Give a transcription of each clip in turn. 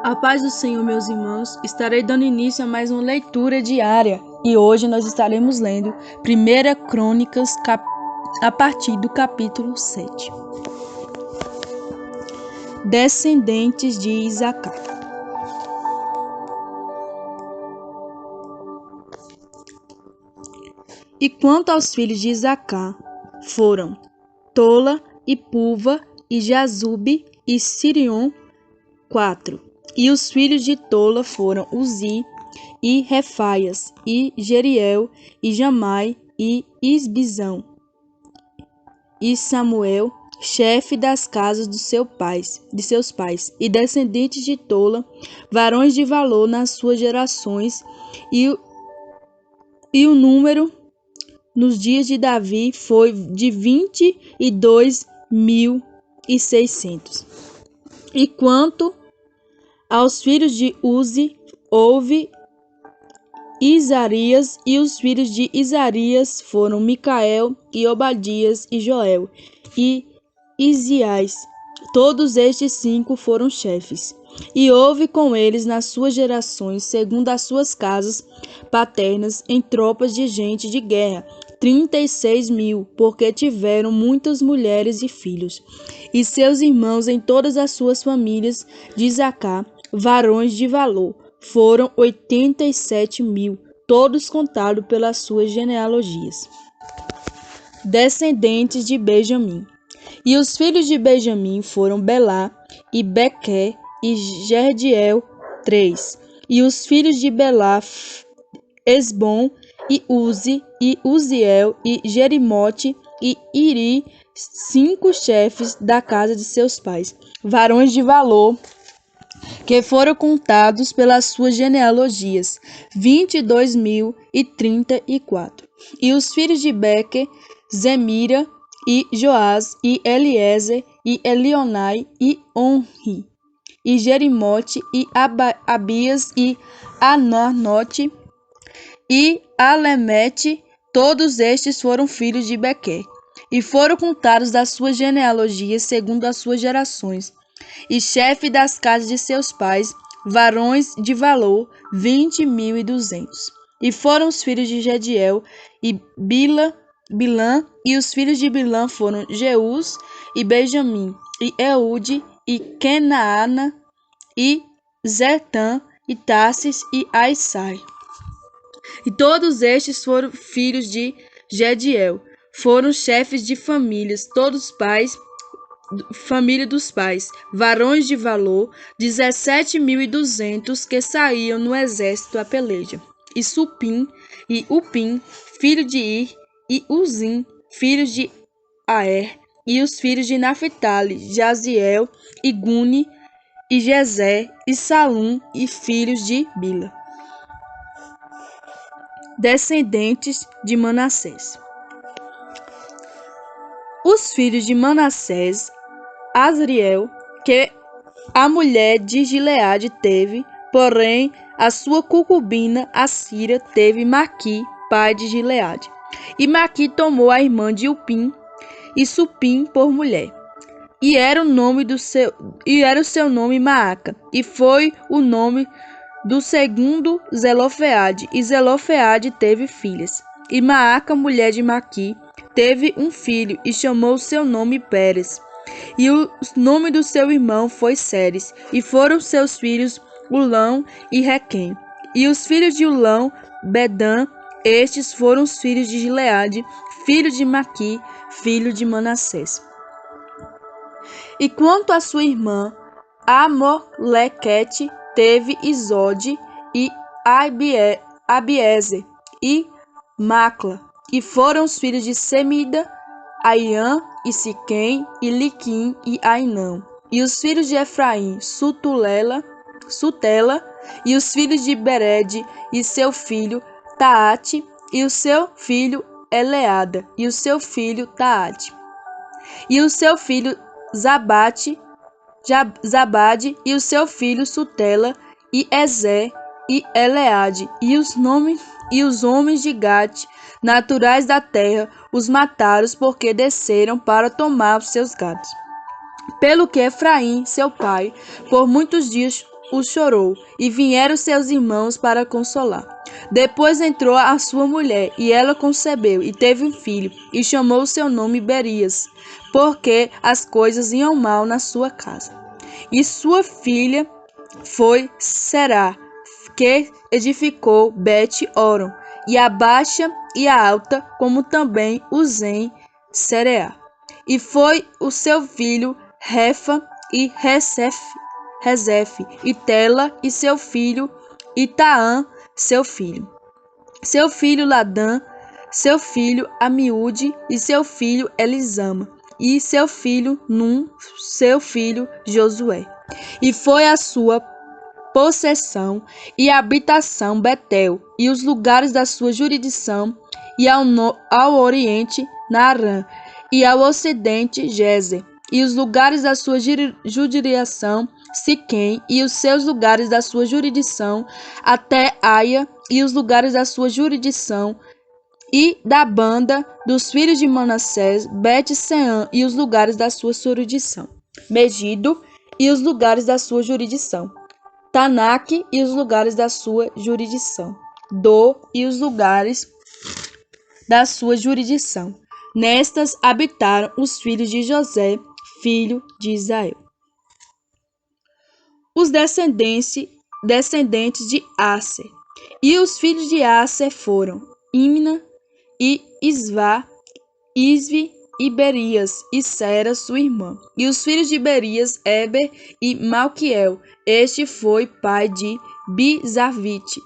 A paz do Senhor, meus irmãos, estarei dando início a mais uma leitura diária e hoje nós estaremos lendo 1 Crônicas a partir do capítulo 7. Descendentes de Isacar. E quanto aos filhos de Isacar, foram Tola e Puva e Jazube e Sirion, 4. E os filhos de Tola foram Uzi e Refaias e Jeriel e Jamai e Isbizão e Samuel, chefe das casas de seus pais, e descendentes de Tola, varões de valor nas suas gerações, e o número nos dias de Davi foi de 22.600. E quanto aos filhos de Uzi, houve Izarias, e os filhos de Izarias foram Micael e Obadias e Joel e Isias. Todos estes 5 foram chefes. E houve com eles nas suas gerações, segundo as suas casas paternas, em tropas de gente de guerra, 36.000, porque tiveram muitas mulheres e filhos. E seus irmãos em todas as suas famílias de Isacar, varões de valor, foram 87.000, todos contados pelas suas genealogias. Descendentes de Benjamim. E os filhos de Benjamim foram Belá e Bequer e Gerdiel, 3. E os filhos de Belá, Esbom e Uzi e Uziel e Jerimote e Iri, 5 chefes da casa de seus pais, varões de valor, que foram contados pelas suas genealogias, 22.034. E os filhos de Bequer, Zemira e Joás e Eliezer e Elionai e Onri e Jerimote e Abias e Ananote e Alemete, todos estes foram filhos de Bequer, e foram contados das suas genealogias segundo as suas gerações, e chefe das casas de seus pais, varões de valor, 20.200. E foram os filhos de Gediel e Bilã, e os filhos de Bilã foram Jeus e Benjamim, e Eude, e Kenaana, e Zetã, e Tassis, e Aissai. E todos estes foram filhos de Gediel, foram chefes de famílias, todos pais, família dos pais, varões de valor, 17.200 que saíam no exército a peleja. E Supim e Upim, filho de Ir, e Uzim, filhos de Aer, e os filhos de Naphtali, Jaziel, e Guni, e Jezé, e Salum, e filhos de Bila. Descendentes de Manassés. Os filhos de Manassés, Asriel, que a mulher de Gileade teve, porém a sua concubina Assira teve Maqui, pai de Gileade. E Maqui tomou a irmã de Upim e Supim por mulher. E era o seu nome Maaca, e foi o nome do segundo Zelofeade, e Zelofeade teve filhas. E Maaca, mulher de Maqui, teve um filho, e chamou seu nome Pérez. E o nome do seu irmão foi Séres, e foram seus filhos Ulão e Requem. E os filhos de Ulão, Bedã, estes foram os filhos de Gileade, filho de Maqui, filho de Manassés. E quanto à sua irmã, Amolequete, teve Isode e Abiezer e Macla, e foram os filhos de Semida, Aiã e Siquém e Liquim e Ainão. E os filhos de Efraim, Sutela, e os filhos de Bered e seu filho Taate, e o seu filho Eleada, e o seu filho Taate, e o seu filho Zabade, e o seu filho Sutela, e Ezé, e Eleade, e os homens de Gate, naturais da terra, os mataram, porque desceram para tomar os seus gados. Pelo que Efraim, seu pai, por muitos dias o chorou, e vieram seus irmãos para consolar. Depois entrou a sua mulher, e ela concebeu, e teve um filho, e chamou o seu nome Berias, porque as coisas iam mal na sua casa. E sua filha foi Será, que edificou Bet-Horon, e a baixa e a alta, como também Uzem Sereá. E foi o seu filho Refa e Rezefe, e Tela, e seu filho Itaã, seu filho Ladã, seu filho Amiúde, e seu filho Elisama, e seu filho Num, seu filho Josué. E foi a sua possessão e habitação Betel, e os lugares da sua jurisdição, e ao oriente Naarã, e ao ocidente Gezer, e os lugares da sua jurisdição Siquém, e os seus lugares da sua jurisdição até Aia, e os lugares da sua jurisdição, e da banda dos filhos de Manassés, Bet-Seã, e os lugares da sua jurisdição, Megido, e os lugares da sua jurisdição, Tanak, e os lugares da sua jurisdição, Do, e os lugares da sua jurisdição. Nestas habitaram os filhos de José, filho de Israel. Os descendentes de Aser. E os filhos de Aser foram Imna e Isvá, Isvi e Berias, e Sera, sua irmã. E os filhos de Berias, Eber e Malquiel. Este foi pai de Bizavite.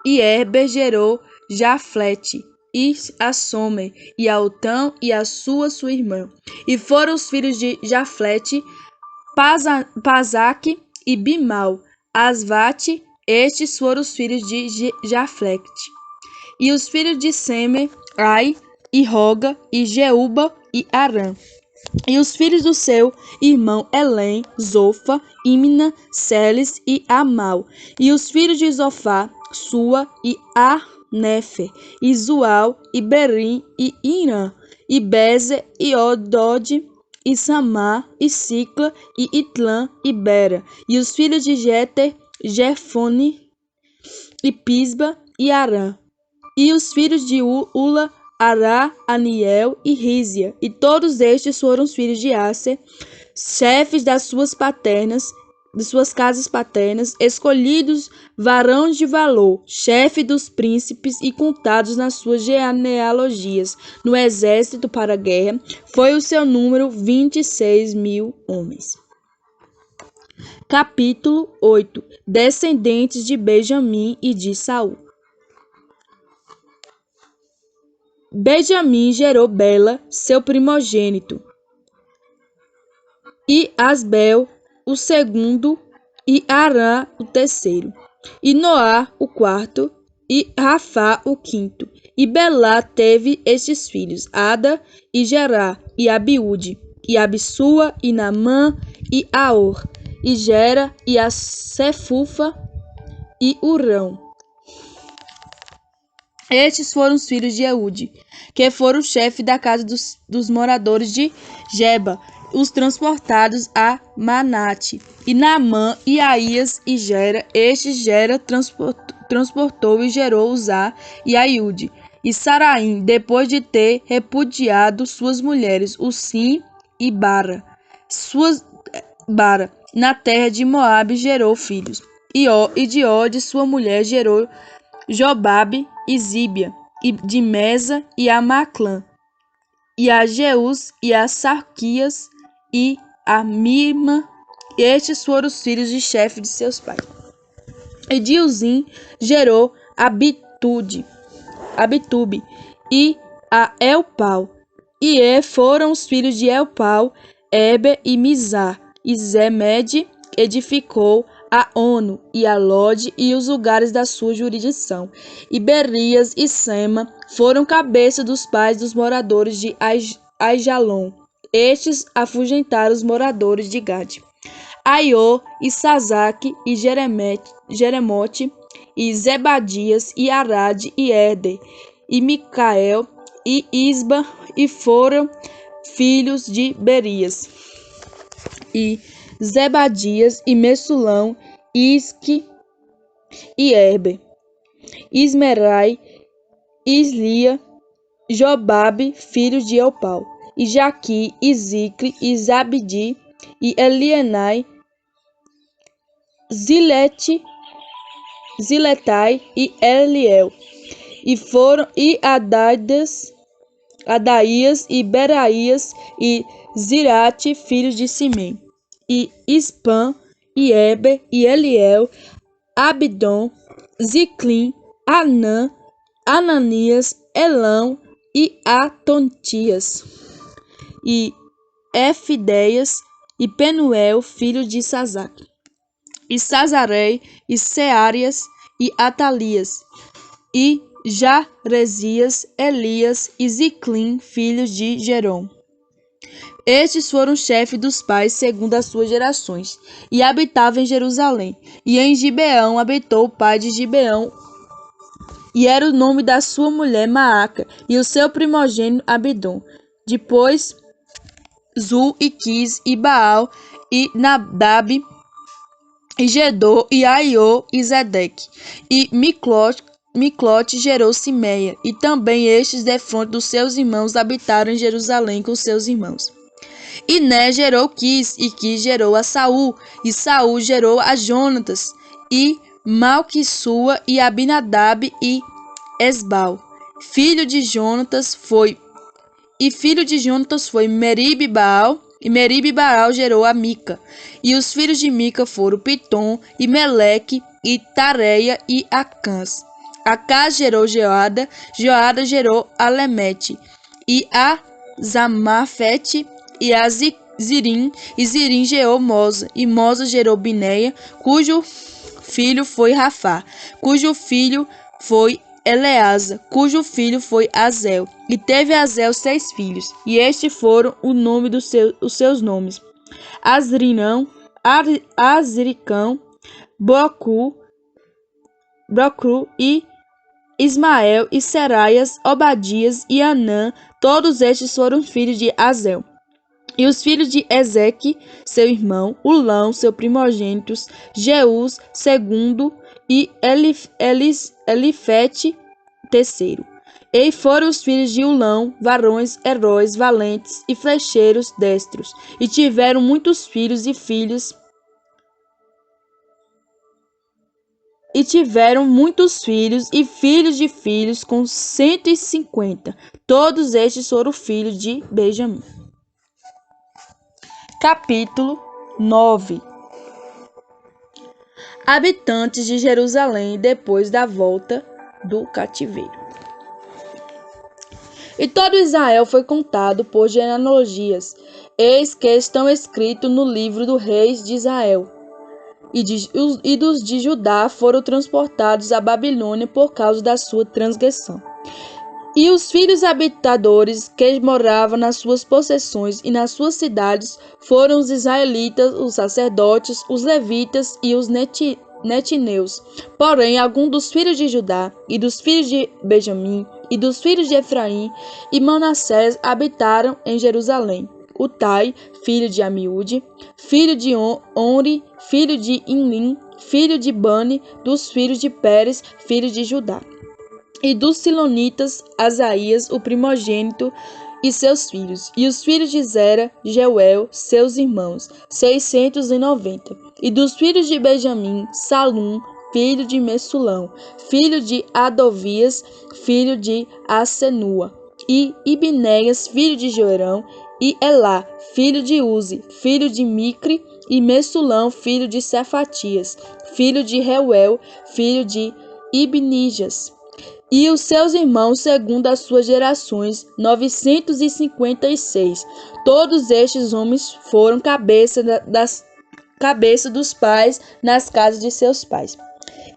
E Eber gerou Jaflete, e a Somer, e a Otã, e a sua irmã. E foram os filhos de Jaflete, Pazaque e Bimal, Asvate. Estes foram os filhos de Jaflete. E os filhos de Semer, Ai, e Roga, e Jeuba, e Arã. E os filhos do seu irmão Elém, Zofa, Imna, Seles e Amal. E os filhos de Zofá, Sua e Anefer, e Zual, e Berim, e Irã, e Bezer, e Odod, e Samar, e Sicla, e Itlã, e Bera. E os filhos de Jeter, Jefone, e Pisba, e Arã. E os filhos de Ula, Ará, Aniel e Rízia. E todos estes foram os filhos de Aser, chefes das suas casas paternas, escolhidos varões de valor, chefe dos príncipes e contados nas suas genealogias, no exército para a guerra, foi o seu número 26.000 homens. Capítulo 8. Descendentes de Benjamim e de Saul. Benjamim gerou Bela, seu primogênito, e Asbel, o segundo, e Arã, o terceiro, e Noá, o quarto, e Rafá, o quinto. E Belá teve estes filhos, Ada, e Gerá, e Abiúde, e Abissua, e Naamã, e Aor, e Gera, e a Cefufa, e Urão. Estes foram os filhos de Eude, que foram o chefe da casa dos moradores de Geba, os transportados a Manate. E Naamã, e Aías, e Gera. Gera transportou e gerou Uzá e Aiude. E Saraim, depois de ter repudiado suas mulheres, Usim e Bara. Na terra de Moabe gerou filhos. E de Ode, sua mulher, gerou Jobabe e Zíbia, e de Mesa e a Maclã, e a Jeus, e a Sarquias, e a Mirma. Estes foram os filhos de chefe de seus pais. E de Uzim gerou Abitube, e a Elpal. E foram os filhos de Elpal, Eber e Mizar. E Zemed edificou a Ono e a Lode e os lugares da sua jurisdição. E Berias e Sema foram cabeça dos pais dos moradores de Aijalon. Estes afugentaram os moradores de Gade. Aiô e Sazaque e Jeremote e Zebadias e Arade e Éder e Micael e Isba, e foram filhos de Berias. E Zebadias e Messulão Isque e Heber, Ismerai, Islia, Jobabe, filho de Elpal, e Jaqui, e Zicre, e Zabdi, e Elienai, Ziletai e Eliel, e foram e Adaías e Beraías e Zirate, filhos de Simei, e Ispan, e Eber, e Eliel, Abdon, Ziclim, Anã, Ananias, Elão e Atontias, e Efideias, e Penuel, filho de Sazac, e Sazarei, e Searias, e Atalias, e Jaresias, Elias e Ziclim, filhos de Gerom. Estes foram chefes dos pais segundo as suas gerações, e habitavam em Jerusalém. E em Gibeão habitou o pai de Gibeão, e era o nome da sua mulher Maaca, e o seu primogênito Abidom. Depois Zu e Quis e Baal e Nadab e Gedor e Aiô e Zedeque. E Miclote gerou Simeia, e também estes defronte dos seus irmãos habitaram em Jerusalém com seus irmãos. E Né gerou Quis, e Quis gerou a Saul, e Saul gerou a Jonatas, e Malquissua, e Abinadab, e Esbal. Filho de Jonatas foi Meribe-Baal, e Meribe-Baal gerou a Mica. E os filhos de Mica foram Pitom, e Meleque, e Tareia, e Acãs. Acás gerou Joada, Joada gerou a Lemete, e a Zamafete, e a Zirim, e Zirim gerou Mosa, e Mosa gerou Bineia, cujo filho foi Rafá, cujo filho foi Eleasa, cujo filho foi Azel, e teve Azel 6 filhos, e estes foram os seus nomes: Asrinão, Azricão, Bocru e Ismael, e Seraias, Obadias e Anã, todos estes foram filhos de Azel. E os filhos de Ezeque, seu irmão, Ulão, seu primogênito, Jeus, segundo, e Elifete, terceiro. E foram os filhos de Ulão, varões, heróis, valentes e flecheiros destros, e tiveram muitos filhos e filhas. E tiveram muitos filhos e filhos de filhos, com 150. Todos estes foram filhos de Benjamim. Capítulo 9. Habitantes de Jerusalém depois da volta do cativeiro. E todo Israel foi contado por genealogias, eis que estão escritos no livro dos reis de Israel. E dos de Judá foram transportados à Babilônia por causa da sua transgressão. E os filhos habitadores que moravam nas suas possessões e nas suas cidades foram os israelitas, os sacerdotes, os levitas e os netineus. Porém, alguns dos filhos de Judá e dos filhos de Benjamim e dos filhos de Efraim e Manassés habitaram em Jerusalém. Utai, filho de Amiúde, filho de Onri, filho de Inlim, filho de Bani, dos filhos de Pérez, filho de Judá. E dos Silonitas, Asaías, o primogênito, e seus filhos. E os filhos de Zera, Jeuel, seus irmãos, 690. E dos filhos de Benjamim, Salum, filho de Messulão, filho de Adovias, filho de Asenua. E Ibneias, filho de Joerão, e Elá, filho de Uzi, filho de Micre, e Messulão, filho de Cefatias, filho de Reuel, filho de Ibnijas. E os seus irmãos, segundo as suas gerações, 956. Todos estes homens foram cabeça dos pais nas casas de seus pais.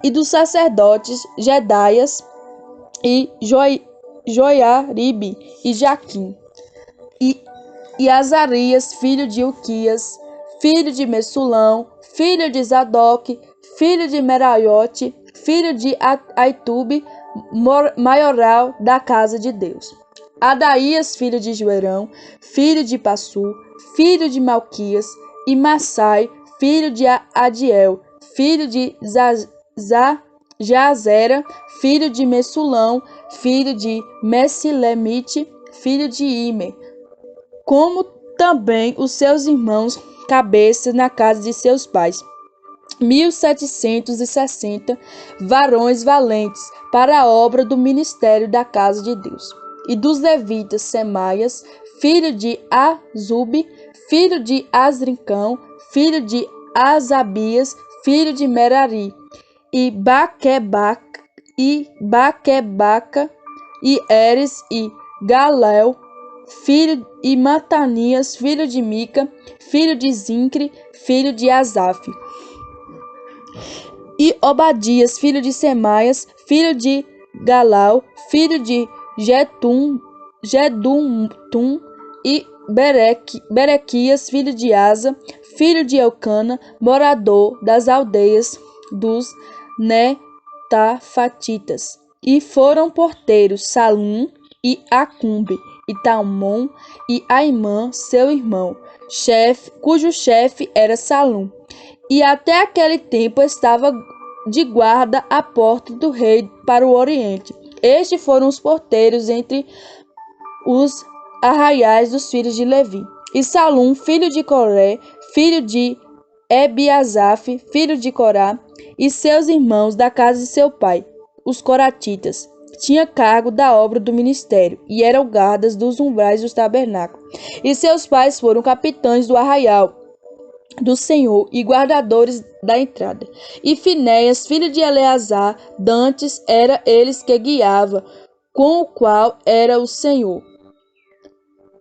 E dos sacerdotes, Jedaias e Joiaribe e Jaquim. E Azarias, filho de Uquias, filho de Messulão, filho de Zadok, filho de Meraiote, filho de Aitube, maioral da casa de Deus. Adaías, filho de Joerão, filho de Passu, filho de Malquias, e Massai, filho de Adiel, filho de Jazera, filho de Messulão, filho de Mesilemite, filho de Imer, como também os seus irmãos cabeças na casa de seus pais. 1760 varões valentes para a obra do ministério da casa de Deus. E dos levitas Semaias, filho de Azube, filho de Azricão, filho de Asabias, filho de Merari, e Baquebaca, e Eres, e Galel, filho de Matanias, filho de Mica, filho de Zincre, filho de Asaf, e Obadias, filho de Semaias, filho de Galal, filho de Gedum, e Berequias, filho de Asa, filho de Elcana, morador das aldeias dos Netafatitas. E foram porteiros Salum e Acumbe, e Talmon, e Aimã, seu irmão, cujo chefe era Salum. E até aquele tempo estava de guarda à porta do rei para o oriente. Estes foram os porteiros entre os arraiais dos filhos de Levi. E Salum, filho de Coré, filho de Ebiasaf, filho de Corá, e seus irmãos da casa de seu pai, os coratitas, tinha cargo da obra do ministério, e eram guardas dos umbrais do tabernáculo. E seus pais foram capitães do arraial do Senhor e guardadores da entrada. E Finéias, filho de Eleazar, dantes era eles que guiava, com o qual era o Senhor.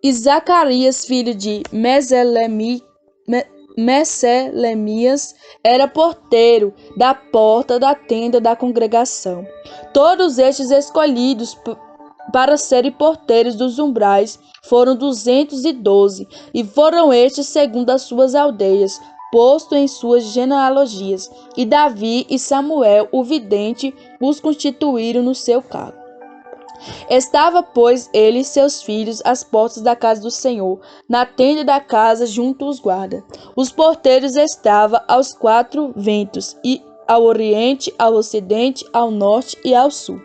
E Zacarias, filho de Meselemias, era porteiro da porta da tenda da congregação. Todos estes escolhidos para serem porteiros dos umbrais foram 212, e foram estes segundo as suas aldeias, posto em suas genealogias. E Davi e Samuel, o vidente, os constituíram no seu cargo. Estava, pois, ele e seus filhos às portas da casa do Senhor, na tenda da casa junto aos guardas. Os porteiros estavam aos 4 ventos, e ao oriente, ao ocidente, ao norte e ao sul.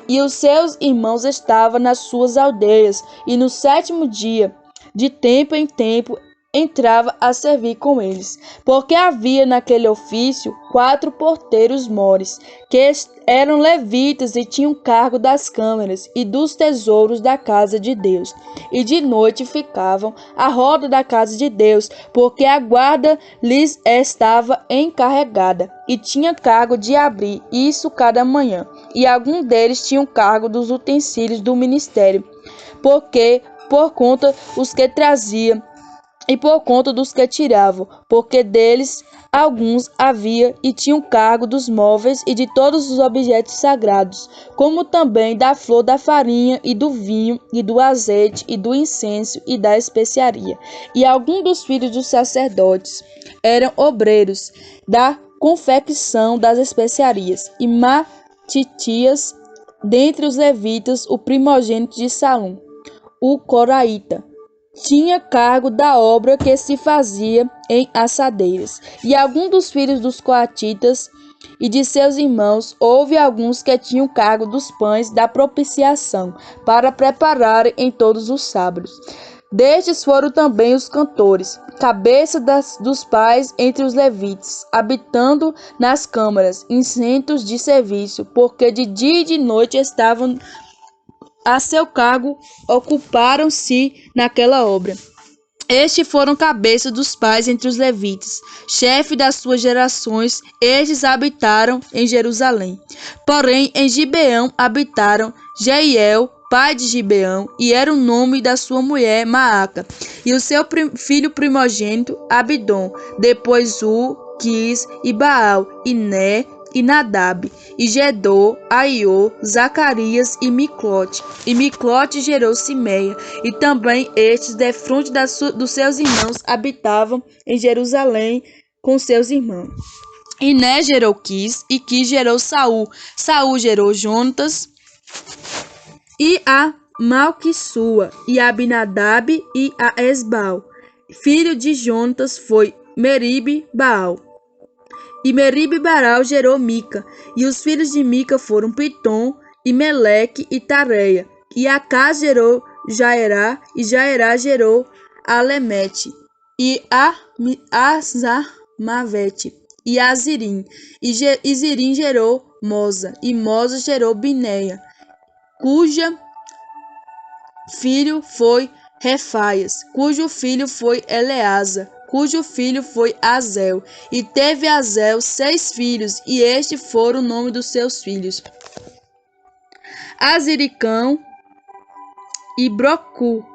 E os seus irmãos estavam nas suas aldeias, e no 7º dia, de tempo em tempo, entrava a servir com eles, porque havia naquele ofício 4 porteiros mores, que eram levitas e tinham cargo das câmaras e dos tesouros da casa de Deus, e de noite ficavam à roda da casa de Deus, porque a guarda lhes estava encarregada, e tinha cargo de abrir isso cada manhã, e algum deles tinham cargo dos utensílios do ministério, porque por conta os que traziam e por conta dos que tiravam, porque deles alguns havia e tinham cargo dos móveis e de todos os objetos sagrados, como também da flor da farinha e do vinho e do azeite e do incenso e da especiaria. E alguns dos filhos dos sacerdotes eram obreiros da confecção das especiarias. E Matitias, dentre os levitas, o primogênito de Salum, o coraíta, tinha cargo da obra que se fazia em assadeiras. E alguns dos filhos dos coatitas e de seus irmãos, houve alguns que tinham cargo dos pães da propiciação, para prepararem em todos os sábados. Destes foram também os cantores, cabeça dos pais entre os levitas, habitando nas câmaras, em centros de serviço, porque de dia e de noite estavam a seu cargo, ocuparam-se naquela obra. Estes foram cabeças dos pais entre os levitas, chefe das suas gerações. Estes habitaram em Jerusalém. Porém, em Gibeão habitaram Jeiel, pai de Gibeão, e era o nome da sua mulher Maaca, e o seu filho primogênito Abidom, depois Quis e Baal, e Né, e Nadab, e Gedor, Aiô, Zacarias e Miclote. E Miclote gerou Simeia, e também estes, defronte dos seus irmãos, habitavam em Jerusalém com seus irmãos. E Né gerou Quis, e Quis gerou Saul. Saul gerou Jonatas e a Malquissua, e a Abinadab e a Esbal. Filho de Jonatas foi Meribe Baal. E Meribe-Baal gerou Mica, e os filhos de Mica foram Pitom, e Meleque, e Tareia. E Acás gerou Jaerá, e Jaerá gerou Alemete, e Azarmavete, e Azirim, e Zirim gerou Moza, e Moza gerou Bineia, cuja filho foi Refaias, cujo filho foi Eleasa, cujo filho foi Azel. E teve Azel 6 filhos, e estes foram o nome dos seus filhos: Aziricão, e Brocu,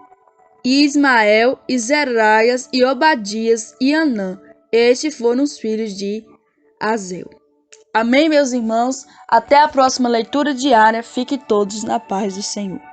e Ismael, e Zeraias, e Obadias, e Anã. Estes foram os filhos de Azel. Amém, meus irmãos? Até a próxima leitura diária. Fiquem todos na paz do Senhor.